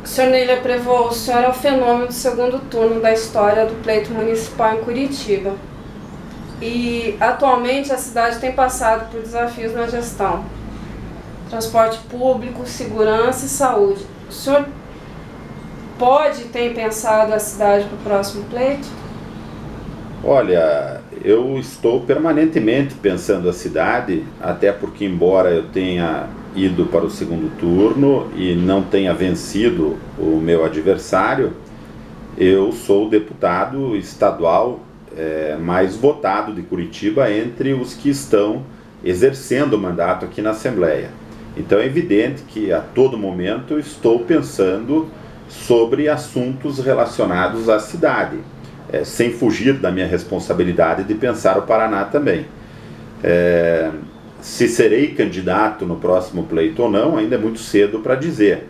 Senhor Neila Prevô, o senhor é o fenômeno do segundo turno da história do pleito municipal em Curitiba. E atualmente a cidade tem passado por desafios na gestão. Transporte público, segurança e saúde. O senhor pode ter pensado a cidade para o próximo pleito? Olha, eu estou permanentemente pensando a cidade, até porque, embora eu tenha ido para o segundo turno e não tenha vencido o meu adversário, eu sou o deputado estadual mais votado de Curitiba entre os que estão exercendo o mandato aqui na Assembleia. Então é evidente que a todo momento eu estou pensando sobre assuntos relacionados à cidade, sem fugir da minha responsabilidade de pensar o Paraná também. Se serei candidato no próximo pleito ou não, ainda é muito cedo para dizer.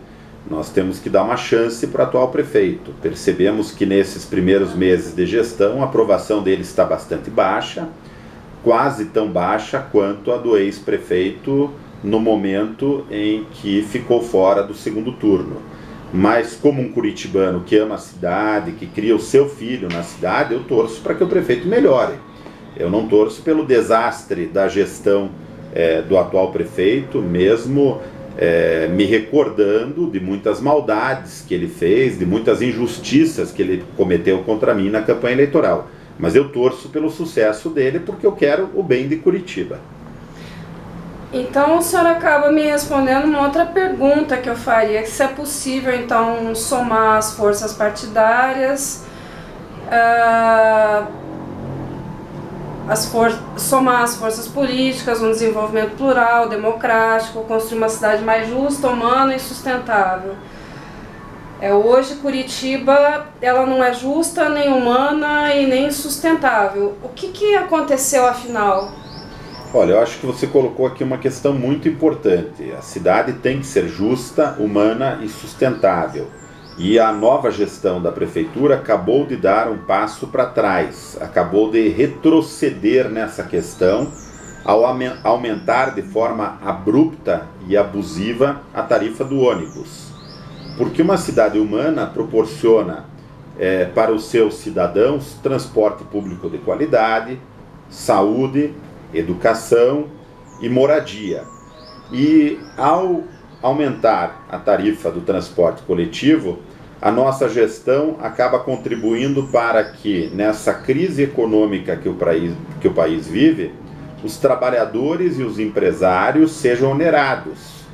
Nós temos que dar uma chance para o atual prefeito. Percebemos que nesses primeiros meses de gestão a aprovação dele está bastante baixa, quase tão baixa quanto a do ex-prefeito no momento em que ficou fora do segundo turno. Mas como um curitibano que ama a cidade, que cria o seu filho na cidade, eu torço para que o prefeito melhore. Eu não torço pelo desastre da gestão do atual prefeito, mesmo me recordando de muitas maldades que ele fez, de muitas injustiças que ele cometeu contra mim na campanha eleitoral. Mas eu torço pelo sucesso dele porque eu quero o bem de Curitiba. Então o senhor acaba me respondendo uma outra pergunta que eu faria, que se é possível então somar as forças partidárias, somar as forças políticas, um desenvolvimento plural, democrático, construir uma cidade mais justa, humana e sustentável. Hoje Curitiba ela não é justa, nem humana e nem sustentável. O que aconteceu afinal? Olha, eu acho que você colocou aqui uma questão muito importante. A cidade tem que ser justa, humana e sustentável. E a nova gestão da prefeitura acabou de dar um passo para trás, acabou de retroceder nessa questão ao aumentar de forma abrupta e abusiva a tarifa do ônibus. Porque uma cidade humana proporciona para os seus cidadãos transporte público de qualidade, saúde, educação e moradia. E ao aumentar a tarifa do transporte coletivo, a nossa gestão acaba contribuindo para que, nessa crise econômica que o país vive, os trabalhadores e os empresários sejam onerados.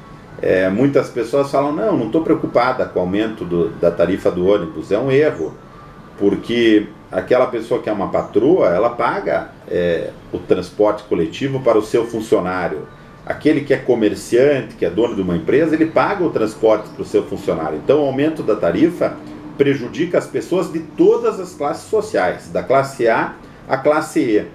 Muitas pessoas falam, não estou preocupada com o aumento da tarifa do ônibus. É um erro, porque aquela pessoa que é uma patroa, ela paga o transporte coletivo para o seu funcionário. Aquele que é comerciante, que é dono de uma empresa, ele paga o transporte para o seu funcionário. Então o aumento da tarifa prejudica as pessoas de todas as classes sociais, da classe A à classe E.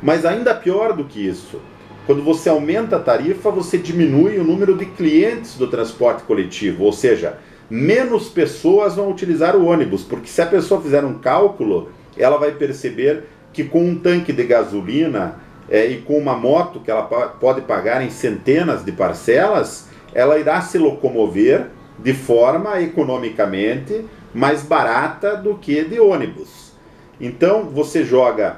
Mas ainda pior do que isso, quando você aumenta a tarifa, você diminui o número de clientes do transporte coletivo, ou seja, menos pessoas vão utilizar o ônibus, porque se a pessoa fizer um cálculo, ela vai perceber que com um tanque de gasolina e com uma moto que ela pode pagar em centenas de parcelas, ela irá se locomover de forma economicamente mais barata do que de ônibus. Então você joga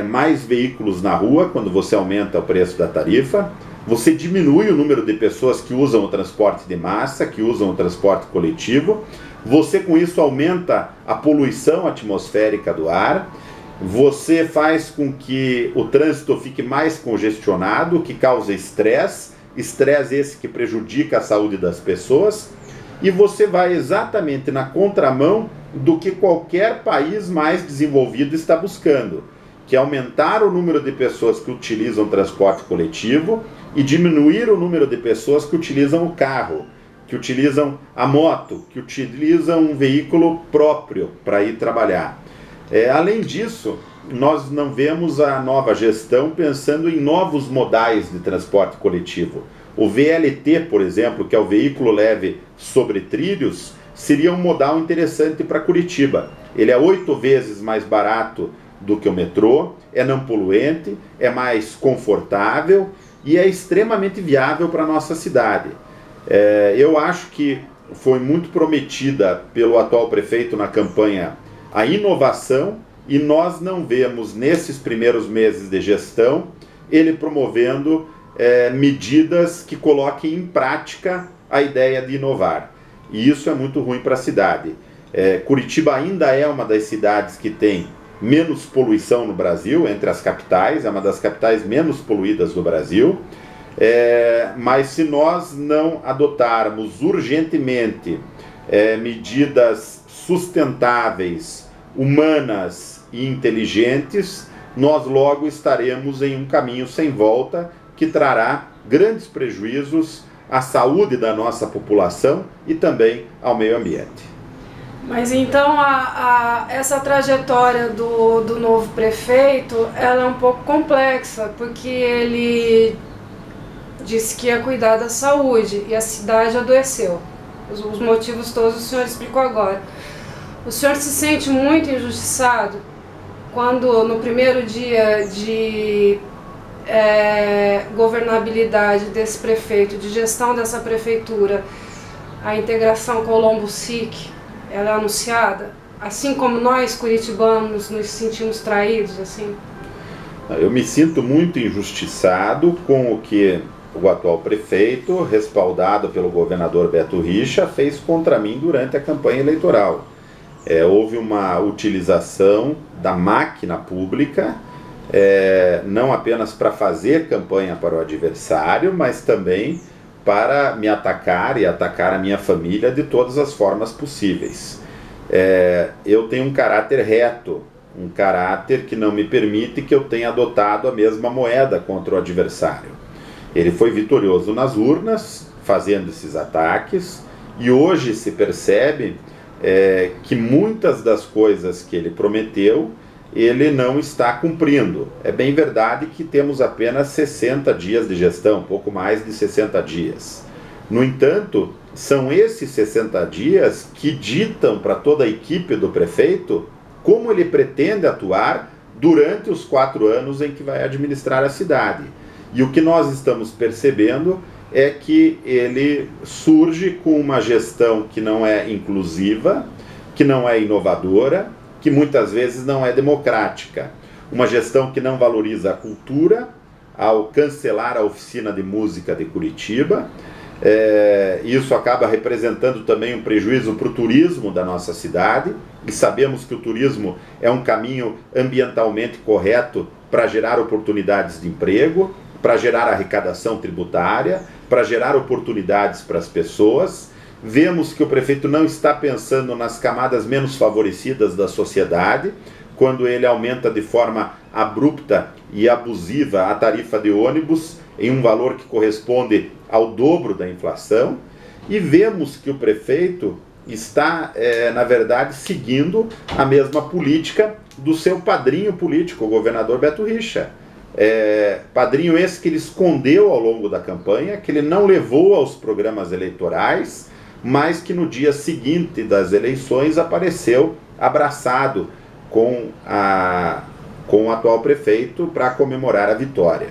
mais veículos na rua quando você aumenta o preço da tarifa, você diminui o número de pessoas que usam o transporte de massa, que usam o transporte coletivo, você com isso aumenta a poluição atmosférica do ar, você faz com que o trânsito fique mais congestionado, o que causa estresse esse que prejudica a saúde das pessoas, e você vai exatamente na contramão do que qualquer país mais desenvolvido está buscando, que é aumentar o número de pessoas que utilizam transporte coletivo e diminuir o número de pessoas que utilizam o carro, que utilizam a moto, que utilizam um veículo próprio para ir trabalhar. Além disso, nós não vemos a nova gestão pensando em novos modais de transporte coletivo. O VLT, por exemplo, que é o veículo leve sobre trilhos, seria um modal interessante para Curitiba. Ele é 8 vezes mais barato do que o metrô, é não poluente, é mais confortável e é extremamente viável para a nossa cidade. Eu acho que foi muito prometida pelo atual prefeito na campanha a inovação, e nós não vemos nesses primeiros meses de gestão ele promovendo medidas que coloquem em prática a ideia de inovar. E isso é muito ruim para a cidade. Curitiba ainda é uma das cidades que tem menos poluição no Brasil, entre as capitais, é uma das capitais menos poluídas do Brasil. Mas se nós não adotarmos urgentemente medidas sustentáveis, humanas e inteligentes, nós logo estaremos em um caminho sem volta que trará grandes prejuízos à saúde da nossa população e também ao meio ambiente. Mas então essa trajetória do novo prefeito, ela é um pouco complexa, porque ele disse que ia cuidar da saúde e a cidade adoeceu. Os motivos todos o senhor explicou agora. O senhor se sente muito injustiçado quando no primeiro dia de governabilidade desse prefeito, de gestão dessa prefeitura, a integração Colombo-SIC, ela é anunciada? Assim como nós, curitibanos, nos sentimos traídos, assim? Eu me sinto muito injustiçado com o que o atual prefeito, respaldado pelo governador Beto Richa, fez contra mim durante a campanha eleitoral. Houve uma utilização da máquina pública, não apenas para fazer campanha para o adversário, mas também para me atacar e atacar a minha família de todas as formas possíveis. Eu tenho um caráter reto, um caráter que não me permite que eu tenha adotado a mesma moeda contra o adversário. Ele foi vitorioso nas urnas, fazendo esses ataques, e hoje se percebe que muitas das coisas que ele prometeu, ele não está cumprindo. É bem verdade que temos apenas 60 dias de gestão, pouco mais de 60 dias. No entanto, são esses 60 dias que ditam para toda a equipe do prefeito como ele pretende atuar durante os 4 anos em que vai administrar a cidade. E o que nós estamos percebendo é que ele surge com uma gestão que não é inclusiva, que não é inovadora, que muitas vezes não é democrática. Uma gestão que não valoriza a cultura, ao cancelar a oficina de música de Curitiba. Isso acaba representando também um prejuízo para o turismo da nossa cidade, e sabemos que o turismo é um caminho ambientalmente correto para gerar oportunidades de emprego, para gerar arrecadação tributária, para gerar oportunidades para as pessoas. Vemos que o prefeito não está pensando nas camadas menos favorecidas da sociedade, quando ele aumenta de forma abrupta e abusiva a tarifa de ônibus em um valor que corresponde ao dobro da inflação. E vemos que o prefeito está, na verdade, seguindo a mesma política do seu padrinho político, o governador Beto Richa. Padrinho esse que ele escondeu ao longo da campanha, que ele não levou aos programas eleitorais, mas que no dia seguinte das eleições apareceu abraçado com o atual prefeito para comemorar a vitória.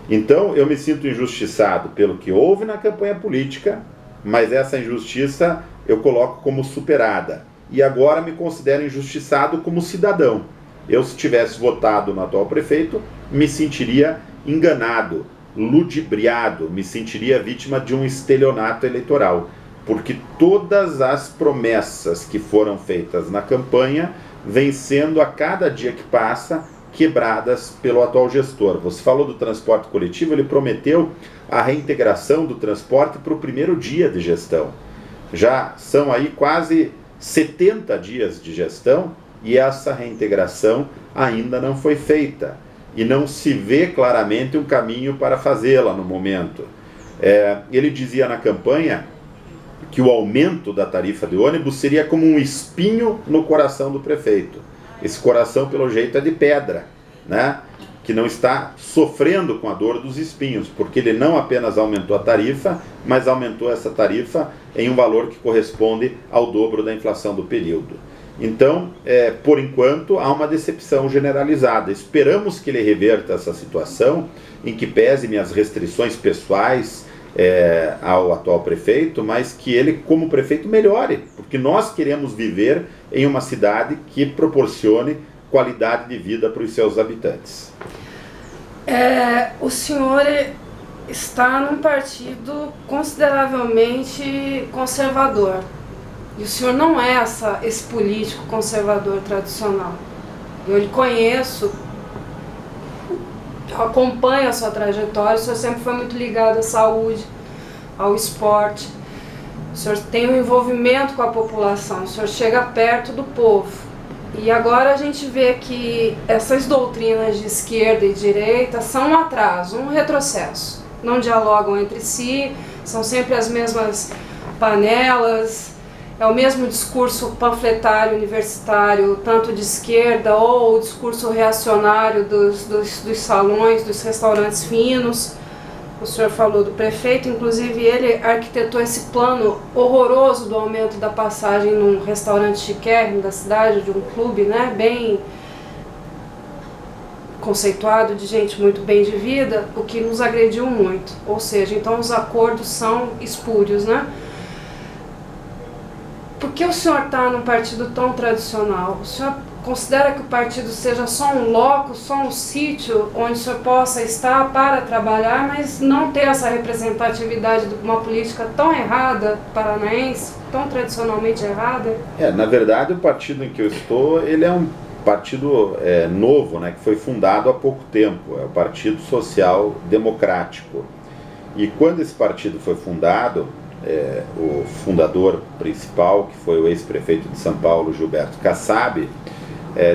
Então eu me sinto injustiçado pelo que houve na campanha política, mas essa injustiça eu coloco como superada. E agora me considero injustiçado como cidadão. Eu, se tivesse votado no atual prefeito, me sentiria enganado, ludibriado, me sentiria vítima de um estelionato eleitoral, porque todas as promessas que foram feitas na campanha vêm sendo, a cada dia que passa, quebradas pelo atual gestor. Você falou do transporte coletivo, ele prometeu a reintegração do transporte para o primeiro dia de gestão. Já são aí quase 70 dias de gestão, e essa reintegração ainda não foi feita, e não se vê claramente um caminho para fazê-la no momento. Ele dizia na campanha que o aumento da tarifa de ônibus seria como um espinho no coração do prefeito. Esse coração, pelo jeito, é de pedra, né? Que não está sofrendo com a dor dos espinhos, porque ele não apenas aumentou a tarifa, mas aumentou essa tarifa em um valor que corresponde ao dobro da inflação do período. Então, por enquanto, há uma decepção generalizada. Esperamos que ele reverta essa situação, em que pese minhas restrições pessoais ao atual prefeito, mas que ele, como prefeito, melhore, porque nós queremos viver em uma cidade que proporcione qualidade de vida para os seus habitantes. O senhor está num partido consideravelmente conservador, e o senhor não é esse político conservador tradicional. Eu lhe conheço, eu acompanho a sua trajetória, o senhor sempre foi muito ligado à saúde, ao esporte, o senhor tem um envolvimento com a população, o senhor chega perto do povo. E agora a gente vê que essas doutrinas de esquerda e direita são um atraso, um retrocesso. Não dialogam entre si, são sempre as mesmas panelas, é o mesmo discurso panfletário universitário, tanto de esquerda, ou o discurso reacionário dos salões, dos restaurantes finos. O senhor falou do prefeito, inclusive ele arquitetou esse plano horroroso do aumento da passagem num restaurante chiquérrimo da cidade, de um clube, né, bem conceituado, de gente muito bem de vida, o que nos agrediu muito. Ou seja, então os acordos são espúrios, né? Por que o senhor está num partido tão tradicional? O senhor considera que o partido seja só um loco, só um sítio onde o senhor possa estar para trabalhar, mas não ter essa representatividade de uma política tão errada, paranaense, tão tradicionalmente errada? Na verdade, o partido em que eu estou, ele é um partido novo, né, que foi fundado há pouco tempo, é o Partido Social Democrático. E quando esse partido foi fundado, o fundador principal, que foi o ex-prefeito de São Paulo, Gilberto Kassab,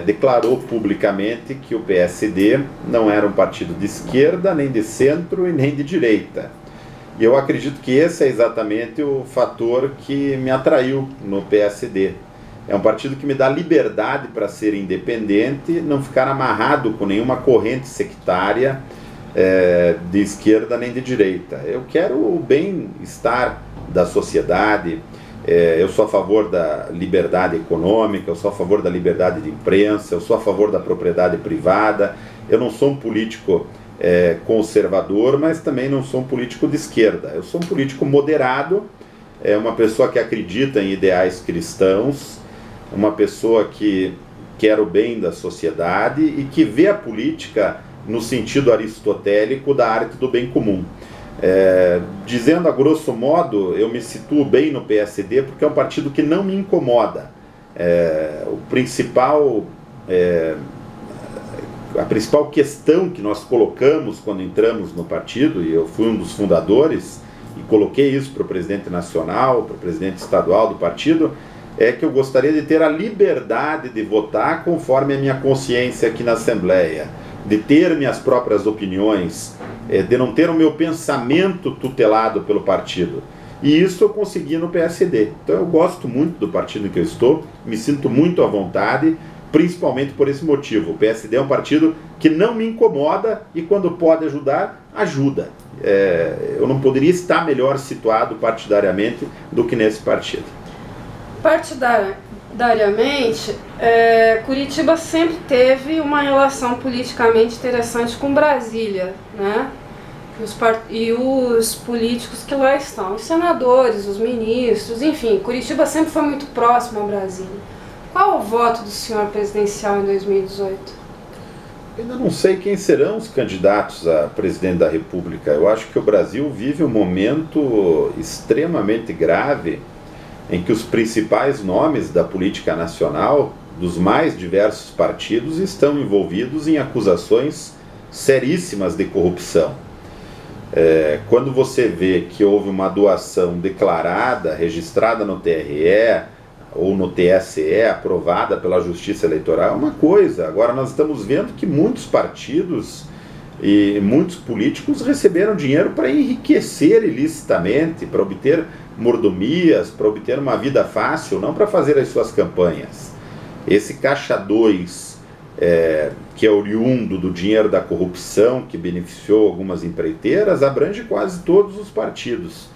declarou publicamente que o PSD não era um partido de esquerda, nem de centro e nem de direita. E eu acredito que esse é exatamente o fator que me atraiu no PSD. É um partido que me dá liberdade para ser independente, não ficar amarrado com nenhuma corrente sectária de esquerda nem de direita. Eu quero o bem-estar da sociedade, eu sou a favor da liberdade econômica, eu sou a favor da liberdade de imprensa, eu sou a favor da propriedade privada. Eu não sou um político conservador, mas também não sou um político de esquerda. Eu sou um político moderado, uma pessoa que acredita em ideais cristãos, uma pessoa que quer o bem da sociedade e que vê a política no sentido aristotélico da arte do bem comum. Dizendo a grosso modo, eu me situo bem no PSD porque é um partido que não me incomoda. A principal questão que nós colocamos quando entramos no partido, e eu fui um dos fundadores, e coloquei isso para o presidente nacional, para o presidente estadual do partido, é que eu gostaria de ter a liberdade de votar conforme a minha consciência aqui na Assembleia, de ter minhas próprias opiniões, de não ter o meu pensamento tutelado pelo partido. E isso eu consegui no PSD. Então eu gosto muito do partido em que eu estou, me sinto muito à vontade, principalmente por esse motivo. O PSD é um partido que não me incomoda e quando pode ajudar, ajuda. Eu não poderia estar melhor situado partidariamente do que nesse partido. Partidariamente, Curitiba sempre teve uma relação politicamente interessante com Brasília, né? E os políticos que lá estão, os senadores, os ministros, enfim, Curitiba sempre foi muito próximo a Brasília. Qual o voto do senhor presidencial em 2018? Ainda não sei quem serão os candidatos a presidente da República. Eu acho que o Brasil vive um momento extremamente grave em que os principais nomes da política nacional, dos mais diversos partidos, estão envolvidos em acusações seríssimas de corrupção. Quando você vê que houve uma doação declarada, registrada no TRE ou no TSE, aprovada pela Justiça Eleitoral, é uma coisa. Agora nós estamos vendo que muitos partidos e muitos políticos receberam dinheiro para enriquecer ilicitamente, para obter mordomias, para obter uma vida fácil, não para fazer as suas campanhas. Esse Caixa 2, que é oriundo do dinheiro da corrupção, que beneficiou algumas empreiteiras, abrange quase todos os partidos.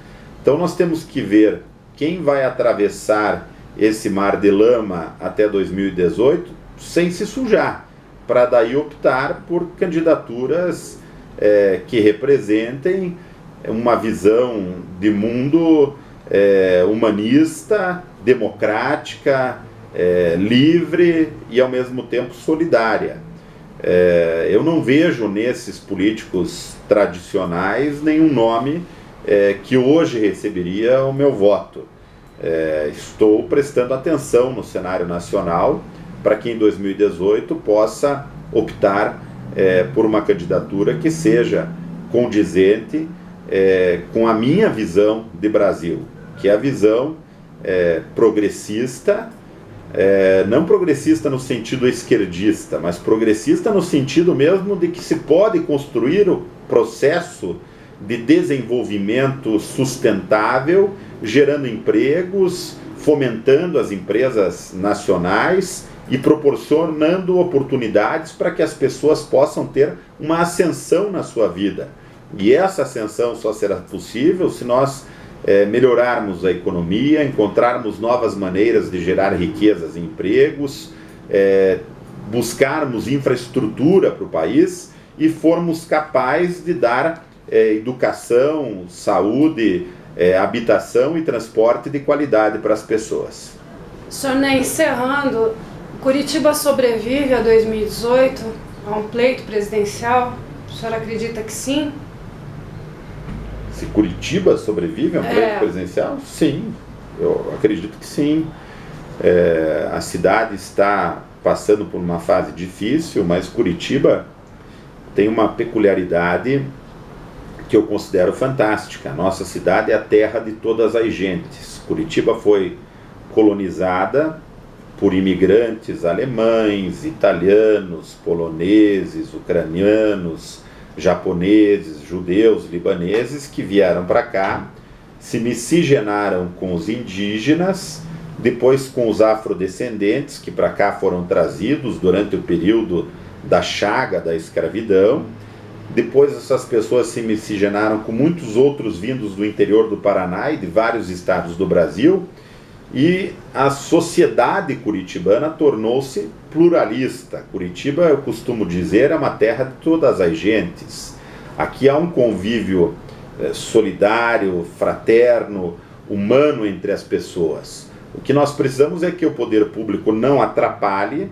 Então nós temos que ver quem vai atravessar esse mar de lama até 2018 sem se sujar, para daí optar por candidaturas que representem uma visão de mundo humanista, democrática, livre e ao mesmo tempo solidária. Eu não vejo nesses políticos tradicionais nenhum nome que hoje receberia o meu voto. Estou prestando atenção no cenário nacional para que em 2018 possa optar por uma candidatura que seja condizente com a minha visão de Brasil, que é a visão progressista, não progressista no sentido esquerdista, mas progressista no sentido mesmo de que se pode construir o processo de desenvolvimento sustentável, gerando empregos, fomentando as empresas nacionais e proporcionando oportunidades para que as pessoas possam ter uma ascensão na sua vida. E essa ascensão só será possível se nós melhorarmos a economia, encontrarmos novas maneiras de gerar riquezas e empregos, buscarmos infraestrutura para o país e formos capazes de dar educação, saúde, habitação e transporte de qualidade para as pessoas. Senhor Ney, encerrando, Curitiba sobrevive a 2018, a um pleito presidencial? O senhor acredita que sim? Se Curitiba sobrevive a um pleito presidencial? Sim, eu acredito que sim. A cidade está passando por uma fase difícil, mas Curitiba tem uma peculiaridade que eu considero fantástica. Nossa cidade é a terra de todas as gentes. Curitiba foi colonizada por imigrantes alemães, italianos, poloneses, ucranianos, japoneses, judeus, libaneses, que vieram para cá, se miscigenaram com os indígenas, depois com os afrodescendentes, que para cá foram trazidos durante o período da chaga da escravidão. Depois essas pessoas se miscigenaram com muitos outros vindos do interior do Paraná e de vários estados do Brasil, e a sociedade curitibana tornou-se pluralista. Curitiba, eu costumo dizer, é uma terra de todas as gentes. Aqui há um convívio solidário, fraterno, humano entre as pessoas. O que nós precisamos é que o poder público não atrapalhe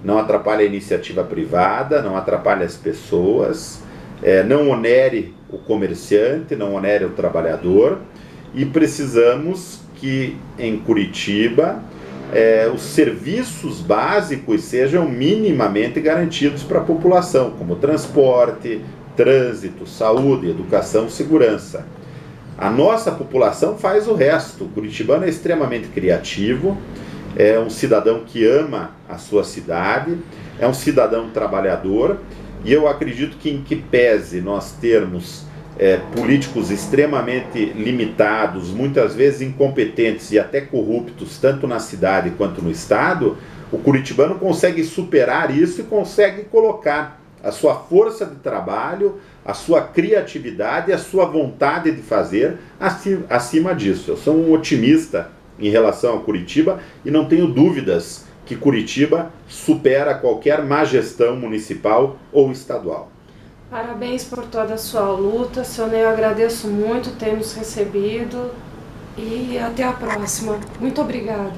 a iniciativa privada, não atrapalhe as pessoas, não onere o comerciante, não onere o trabalhador, e precisamos que em Curitiba os serviços básicos sejam minimamente garantidos para a população, como transporte, trânsito, saúde, educação, segurança. A nossa população faz o resto. O curitibano é extremamente criativo, é um cidadão que ama a sua cidade, é um cidadão trabalhador, e eu acredito que em que pese nós termos políticos extremamente limitados, muitas vezes incompetentes e até corruptos, tanto na cidade quanto no estado, o curitibano consegue superar isso e consegue colocar a sua força de trabalho, a sua criatividade, a sua vontade de fazer acima disso. Eu sou um otimista em relação a Curitiba e não tenho dúvidas que Curitiba supera qualquer má gestão municipal ou estadual. Parabéns por toda a sua luta, senhor Ney, eu agradeço muito ter nos recebido e até a próxima. Muito obrigada.